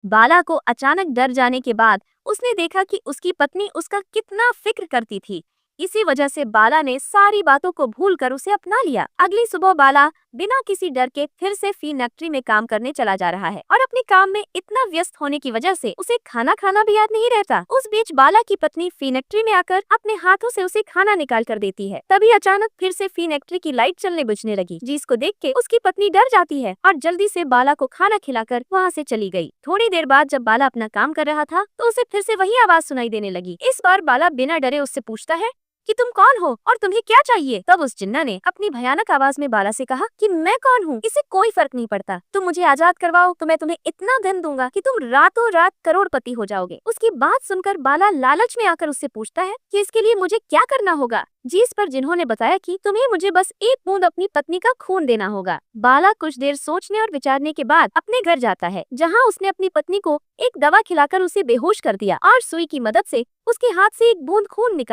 बाला को अचानक डर जाने के बाद उसने देखा कि उसकी पत्नी उसका कितना फिक्र करती थी। इसी वजह से बाला ने सारी बातों को भूलकर उसे अपना लिया। अगली सुबह बाला बिना किसी डर के फिर से फैक्ट्री में काम करने चला जा रहा है और अपने काम में इतना व्यस्त होने की वजह से उसे खाना खाना भी याद नहीं रहता। उस बीच बाला की पत्नी फैक्ट्री में आकर अपने हाथों से उसे खाना निकाल कर देती है। तभी अचानक फिर से फैक्ट्री की लाइट चलने बुझने लगी, जिसको देख के उसकी पत्नी डर जाती है और जल्दी से बाला को खाना खिलाकर वहाँ से चली गई। थोड़ी देर बाद जब बाला अपना काम कर रहा था तो उसे फिर से वही आवाज सुनाई देने लगी। इस बार बाला बिना डरे उससे पूछता है कि तुम कौन हो और तुम्हें क्या चाहिए। तब उस जिन्ना ने अपनी भयानक आवाज में बाला से कहा कि मैं कौन हूँ, इससे कोई फर्क नहीं पड़ता। तुम मुझे आजाद करवाओ तो मैं तुम्हें इतना धन दूंगा कि तुम रातों रात करोड़पति हो जाओगे। उसकी बात सुनकर बाला लालच में आकर उससे पूछता है कि इसके लिए मुझे क्या करना होगा। जिस पर जिन्होंने बताया कि तुम्हें मुझे बस एक बूंद अपनी पत्नी का खून देना होगा। बाला कुछ देर सोचने और विचारने के बाद अपने घर जाता है, जहाँ उसने अपनी पत्नी को एक दवा खिलाकर उसे बेहोश कर दिया और सुई की मदद से उसके हाथ से एक बूंद खून निकाल